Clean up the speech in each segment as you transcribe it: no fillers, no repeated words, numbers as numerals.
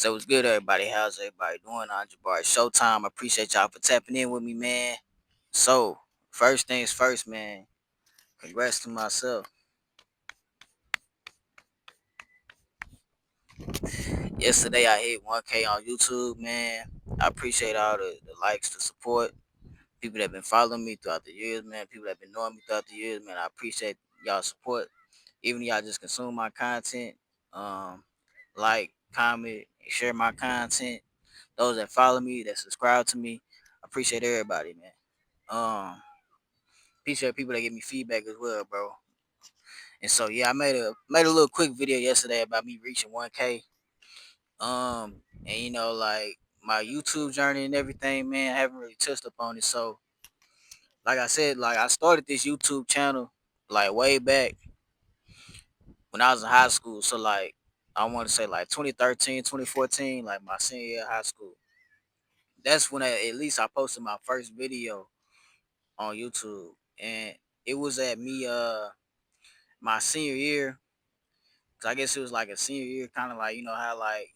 So what's good, everybody? How's everybody doing? I'm Jabari Showtime. I appreciate y'all for tapping in with me, man. So, first things first, man. Congrats to myself. Yesterday, I hit 1K on YouTube, man. I appreciate all the likes, the support, people that been following me throughout the years, man. People that been knowing me throughout the years, man. I appreciate y'all support. Even y'all just consume my content, um, like, comment, share my content. Those that follow me, that subscribe to me, I appreciate everybody, man. Appreciate people that give me feedback as well, bro. And so yeah, I made a little quick video yesterday about me reaching 1K. And like my YouTube journey and everything, man, I haven't really touched upon it. So like I said, like I started this YouTube channel like way back when I was in high school. So like I want to say like 2013, 2014, like my senior year of high school. That's when at least I posted my first video on YouTube. And it was at me my senior year. Cause I guess it was like a senior year, kind of like how like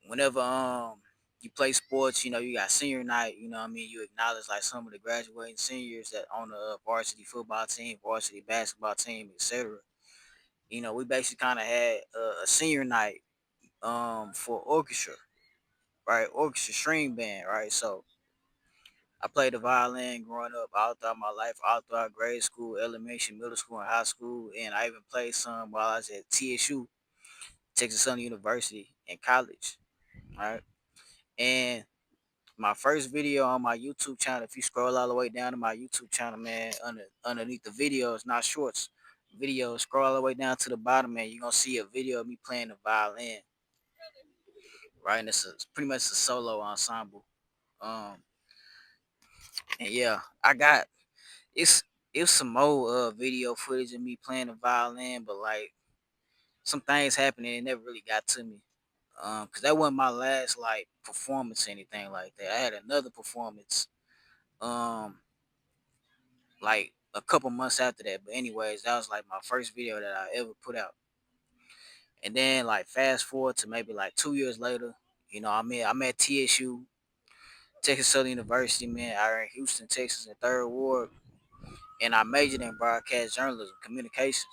whenever you play sports, you got senior night. You know what I mean? You acknowledge like some of the graduating seniors that on the varsity football team, varsity basketball team, etc. We basically kind of had a senior night for orchestra, right? Orchestra string band, right? So I played the violin growing up all throughout my life, all throughout grade school, elementary, middle school, and high school, and I even played some while I was at TSU, Texas Southern University, in college. Right. And my first video on my YouTube channel, if you scroll all the way down to my YouTube channel, man, underneath the videos, not shorts, videos, scroll all the way down to the bottom, man, you're gonna see a video of me playing the violin. Right. And it's pretty much a solo ensemble. Um and yeah, I got it's it's some more video footage of me playing the violin, but like some things happened and it never really got to me. Cause that wasn't my last like performance or anything like that. I had another performance um like a couple months after that. But anyways, that was like my first video that I ever put out. And then like fast forward to maybe like 2 years later, I'm at TSU, Texas Southern University, man, out in Houston, Texas, in third ward, and I majored in broadcast journalism, communications.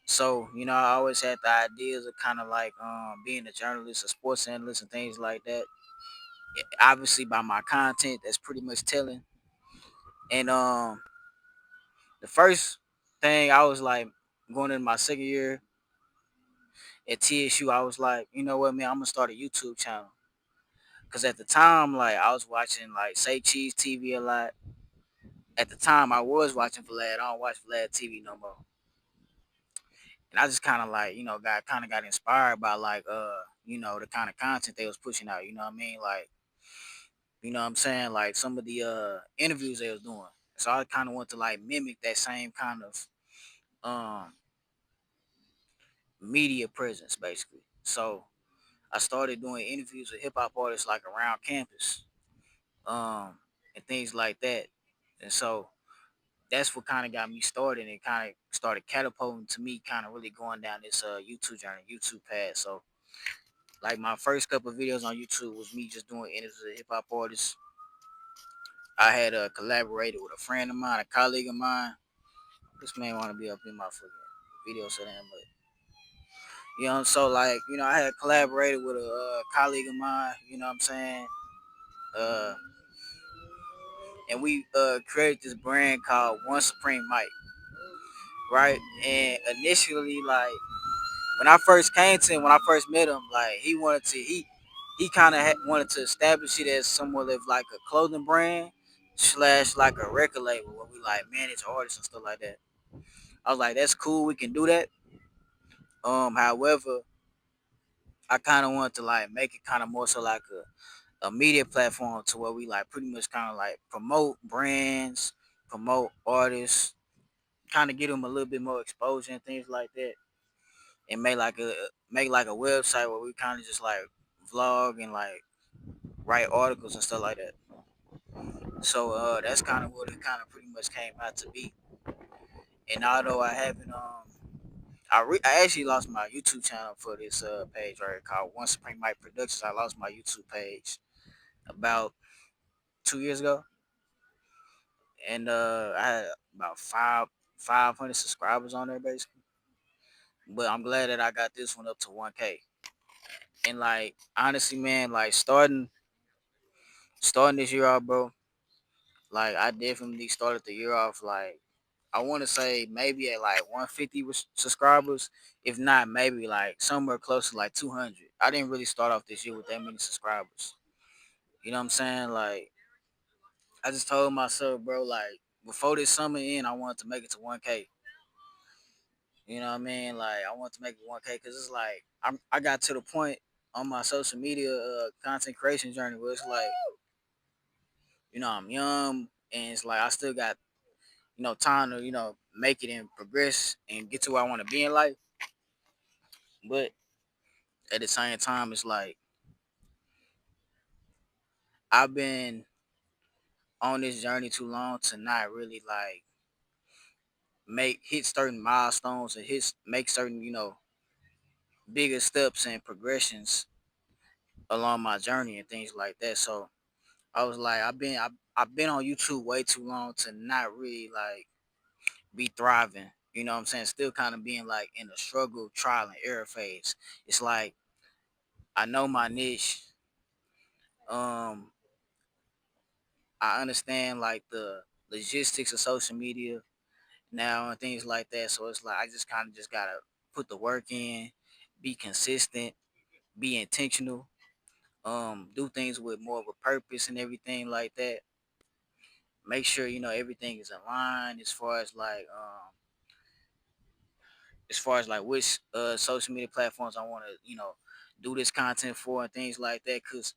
So, I always had the ideas of kind of like being a journalist, a sports analyst, and things like that. Obviously, by my content, that's pretty much telling. And the first thing I was like going into my second year at TSU, I was like, you know what, man, I'm gonna start a YouTube channel. Cause at the time, like I was watching like Say Cheese TV a lot. At the time, I was watching Vlad. I don't watch Vlad TV no more. And I just kind of like, got inspired by like, the kind of content they was pushing out. You know what I mean? Like, you know what I'm saying? Like some of the interviews they was doing. So I kind of want to like mimic that same kind of um media presence, basically. So I started doing interviews with hip hop artists like around campus, um, and things like that. And so that's what kind of got me started and kind of started catapulting to me kind of really going down this YouTube journey, YouTube path. So like my first couple of videos on YouTube was me just doing interviews with hip hop artists. I had collaborated with a friend of mine, a colleague of mine. This man want to be up in my fucking video so damn, but so like I had collaborated with a colleague of mine. You know what I'm saying? Uh, and we created this brand called One Supreme Mike, right? And initially, like when I first came to him, when I first met him, like he kind of wanted to establish it as somewhat of like a clothing brand slash like a record label where we like manage artists and stuff like that. I was like, that's cool, we can do that. However, I kind of wanted to like make it kind of more so like a media platform to where we like pretty much kind of like promote brands, promote artists, kind of get them a little bit more exposure and things like that, and make like a website where we kind of just like vlog and like write articles and stuff like that. So that's kind of what it kind of pretty much came out to be. And although I haven't I actually lost my YouTube channel for this page right called One Supreme Mike Productions. I lost my YouTube page about 2 years ago, and I had about 500 subscribers on there basically. But I'm glad that I got this one up to 1K. And like honestly, man, like starting this year off, bro. Like I definitely started the year off like I want to say maybe at like 150 subscribers, if not maybe like somewhere close to like 200. I didn't really start off this year with that many subscribers. You know what I'm saying? Like I just told myself, bro, like before this summer end, I wanted to make it to 1K. You know what I mean? Like I want to make it 1K because it's like I got to the point on my social media content creation journey where it's like I'm young and it's like I still got time to make it and progress and get to where I want to be in life. But at the same time, it's like I've been on this journey too long to not really like make hit certain milestones and make certain bigger steps and progressions along my journey and things like that. So I was like, I've been on YouTube way too long to not really like be thriving. You know what I'm saying? Still kind of being like in a struggle, trial and error phase. It's like I know my niche. Um, I understand like the logistics of social media now and things like that. So it's like I just kind of just gotta put the work in, be consistent, be intentional, do things with more of a purpose and everything like that. Make sure everything is aligned as far as like which social media platforms I want to do this content for and things like that. Cause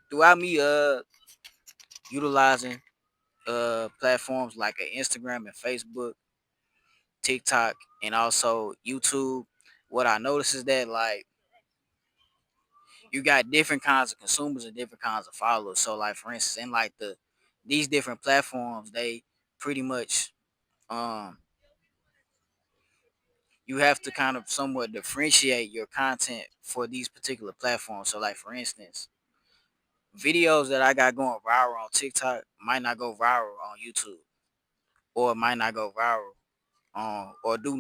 throughout me utilizing platforms like Instagram and Facebook, TikTok, and also YouTube, what I notice is that like you got different kinds of consumers and different kinds of followers. So like for instance, in like these different platforms, they pretty much um you have to kind of somewhat differentiate your content for these particular platforms. So like for instance, videos that I got going viral on TikTok might not go viral on YouTube, or it might not go viral on or do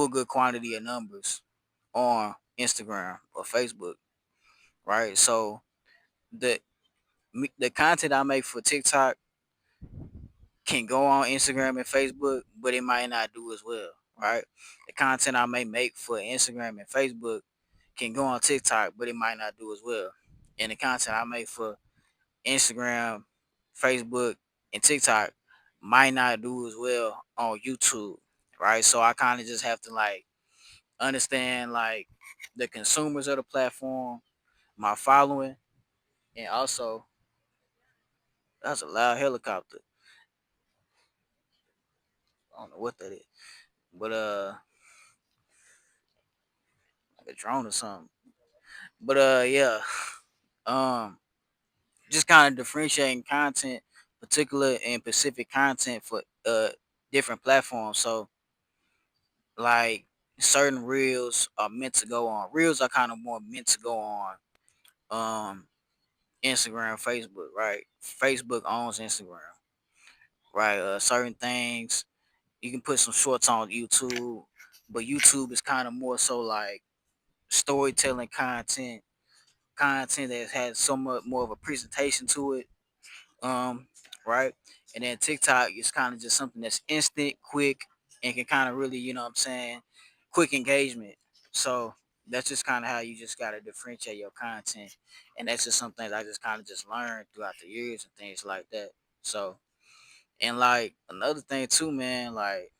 a good quantity of numbers on Instagram or Facebook, right? So the the content I make for TikTok can go on Instagram and Facebook, but it might not do as well, right? The content I may make for Instagram and Facebook can go on TikTok, but it might not do as well. And the content I make for Instagram, Facebook, and TikTok might not do as well on YouTube, right? So I kind of just have to like understand like the consumers of the platform, my following, and also that's a loud helicopter. I don't know what that is, but like a drone or something. But yeah, um, just kind of differentiating content, particular and specific content for different platforms. So like certain reels are meant to go on. Reels are kind of more meant to go on um Instagram, Facebook, right? Facebook owns Instagram, right? Certain things you can put some shorts on YouTube, but YouTube is kind of more so like storytelling content that has somewhat more of a presentation to it, um, right? And then TikTok is kind of just something that's instant, quick, and can kind of really, what I'm saying, quick engagement. So that's just kind of how you just gotta differentiate your content, and that's just something that I just kind of just learned throughout the years and things like that. So and like another thing too, man, like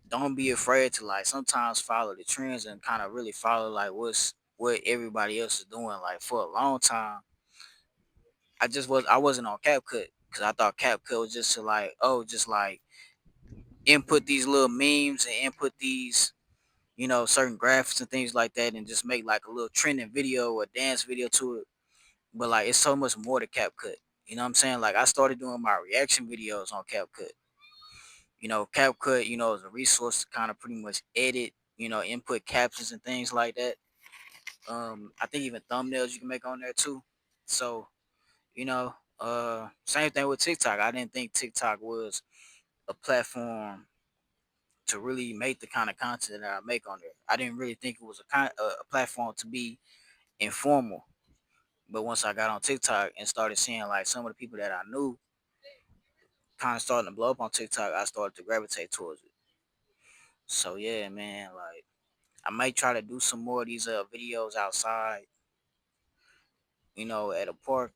don't be afraid to like sometimes follow the trends and kind of really follow like what everybody else is doing. Like for a long time, I wasn't on CapCut because I thought CapCut was just to like just like input these little memes and input these certain graphics and things like that and just make like a little trending video or dance video to it. But like it's so much more to CapCut. You know what I'm saying? Like I started doing my reaction videos on CapCut. CapCut, is a resource to kind of pretty much edit, input captions and things like that. I think even thumbnails you can make on there too. So, same thing with TikTok. I didn't think TikTok was a platform to really make the kind of content that I make on there. I didn't really think it was a platform to be informal. But once I got on TikTok and started seeing like some of the people that I knew kind of starting to blow up on TikTok, I started to gravitate towards it. So yeah, man, like I might try to do some more of these videos outside, at a park,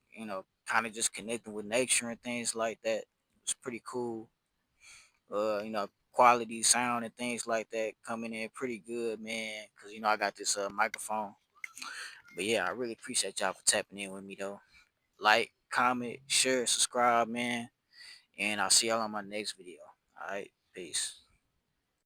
kind of just connecting with nature and things like that. It's pretty cool. Quality sound and things like that coming in pretty good, man. Cause I got this microphone. But yeah, I really appreciate y'all for tapping in with me though. Like, comment, share, subscribe, man. And I'll see y'all on my next video. All right, peace.